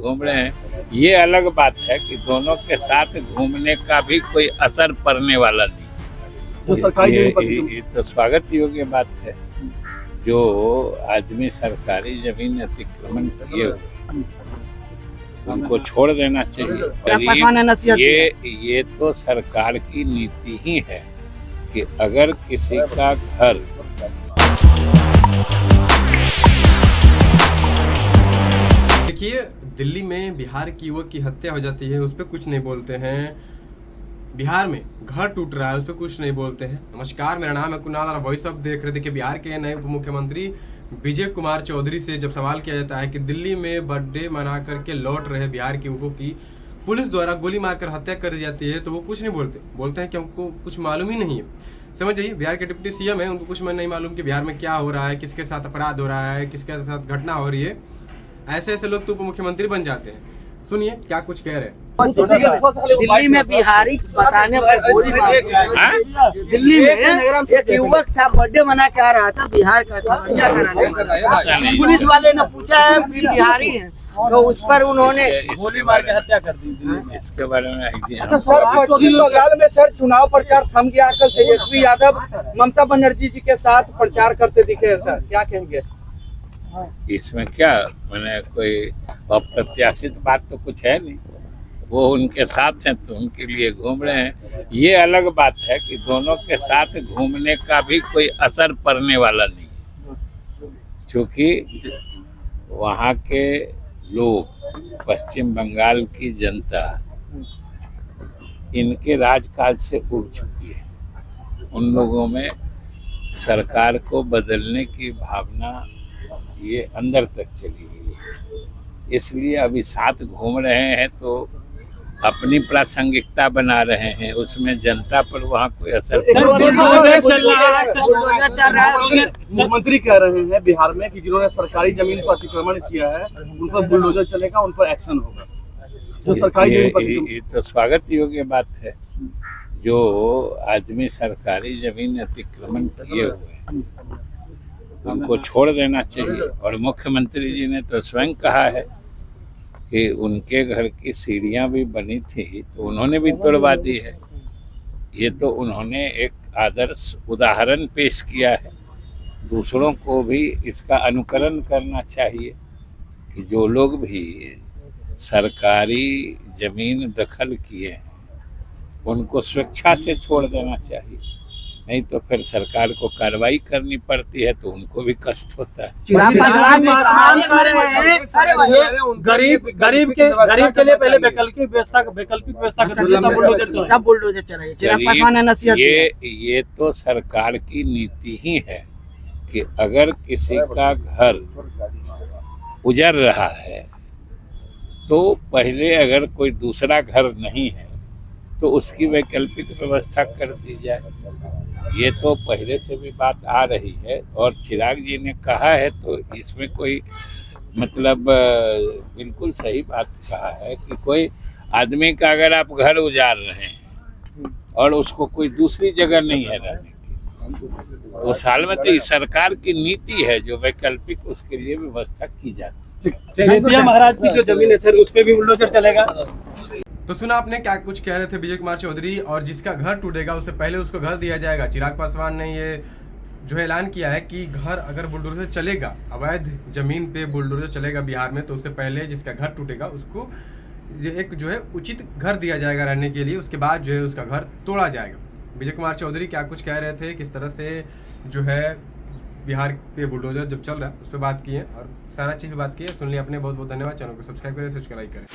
घूम रहे हैं, ये अलग बात है कि दोनों के साथ घूमने का भी कोई असर पड़ने वाला नहीं। ये तो स्वागत योग्य बात है। जो आदमी सरकारी जमीन अतिक्रमण किए हुए उनको छोड़ देना चाहिए। ये तो सरकार की नीति ही है कि अगर किसी का घर देखिए, दिल्ली में बिहार की युवक की हत्या हो जाती है, उस पर कुछ नहीं बोलते हैं। बिहार में घर टूट रहा है, उस पर कुछ नहीं बोलते हैं। नमस्कार, मेरा नाम है कुणाल और वॉइस ऑफ देख रहे थे कि बिहार के नए उप मुख्यमंत्री विजय कुमार चौधरी से जब सवाल किया जाता है कि दिल्ली में बर्थडे मना करके लौट रहे बिहार के युवकों की पुलिस द्वारा गोली मारकर हत्या कर दी जाती है, तो वो कुछ नहीं बोलते हैं कि हमको कुछ मालूम ही नहीं है। समझ जाइए, बिहार के डिप्टी सीएम है, उनको कुछ नहीं मालूम कि बिहार में क्या हो रहा है, किसके साथ अपराध हो रहा है, किसके साथ घटना हो रही है। ऐसे लोग तो उप मुख्यमंत्री बन जाते हैं। सुनिए क्या कुछ कह रहे हैं। दिल्ली में बिहारी बताने पर गोली मार दिल्ली में एक युवक था, बर्थडे मना के आ रहा था बिहार का कराने। पुलिस वाले ने पूछा है बिहारी है, तो उस पर उन्होंने गोली मार के हत्या कर दी। इसके बारे में सर, पश्चिम बंगाल में सर चुनाव प्रचार थम गया। कल तेजस्वी यादव ममता बनर्जी जी के साथ प्रचार करते दिखे हैं सर, क्या कहेंगे? इसमें क्या मैंने कोई अप्रत्याशित बात तो कुछ है नहीं। वो उनके साथ हैं तो उनके लिए घूम रहे हैं। ये अलग बात है कि दोनों के साथ घूमने का भी कोई असर पड़ने वाला नहीं, क्योंकि वहाँ के लोग, पश्चिम बंगाल की जनता इनके राजकाज से उब चुकी है। उन लोगों में सरकार को बदलने की भावना ये अंदर तक चली गई है। इसलिए अभी साथ घूम रहे हैं तो अपनी प्रासंगिकता बना रहे हैं, उसमें जनता पर वहाँ कोई असर मुख्यमंत्री कह रहे हैं बिहार में कि जिन्होंने सरकारी जमीन पर अतिक्रमण किया है उन पर बुलडोजर चलेगा, उन पर एक्शन होगा। तो सरकारी ये तो स्वागत योग्य बात है। जो आदमी सरकारी जमीन अतिक्रमण किए हुए उनको छोड़ देना चाहिए। और मुख्यमंत्री जी ने तो स्वयं कहा है कि उनके घर की सीढ़ियां भी बनी थी तो उन्होंने भी तोड़वा दी है। ये तो उन्होंने एक आदर्श उदाहरण पेश किया है। दूसरों को भी इसका अनुकरण करना चाहिए कि जो लोग भी सरकारी जमीन दखल किए हैं उनको स्वेच्छा से छोड़ देना चाहिए, नहीं तो फिर सरकार को कार्रवाई करनी पड़ती है तो उनको भी कष्ट होता है। गरीब के लिए पहले वैकल्पिक व्यवस्था बुलडोजर चलाइए। ये तो सरकार की नीति ही है कि अगर किसी का घर उजड़ रहा है तो पहले अगर कोई दूसरा घर नहीं है तो उसकी वैकल्पिक व्यवस्था कर दी जाए। ये तो पहले से भी बात आ रही है और चिराग जी ने कहा है तो इसमें कोई मतलब बिल्कुल सही बात कहा है कि कोई आदमी का अगर आप घर उजाड़ रहे हैं और उसको कोई दूसरी जगह नहीं है रहने की, तो साल में तो सरकार की नीति है जो वैकल्पिक उसके लिए व्यवस्था की जाती है। महाराज की जो जमीन है सर, उस पर भी बुलडोजर चलेगा। तो सुना आपने क्या कुछ कह रहे थे विजय कुमार चौधरी। और जिसका घर टूटेगा उससे पहले उसको घर दिया जाएगा। चिराग पासवान ने ये जो ऐलान किया है कि घर अगर बुलडोजर चलेगा, अवैध जमीन पे बुलडोजर चलेगा बिहार में, तो उससे पहले जिसका घर टूटेगा उसको एक जो है उचित घर दिया जाएगा रहने के लिए, उसके बाद जो है उसका घर तोड़ा जाएगा। विजय कुमार चौधरी क्या कुछ कह रहे थे, किस तरह से जो है बिहार पे बुलडोजर जब चल रहा है उस पर बात की है और सारा चीज़ पे बात की है। सुन लिया आपने, बहुत बहुत धन्यवाद। चैनल को सब्सक्राइब करें, सब्सक्राइब करें।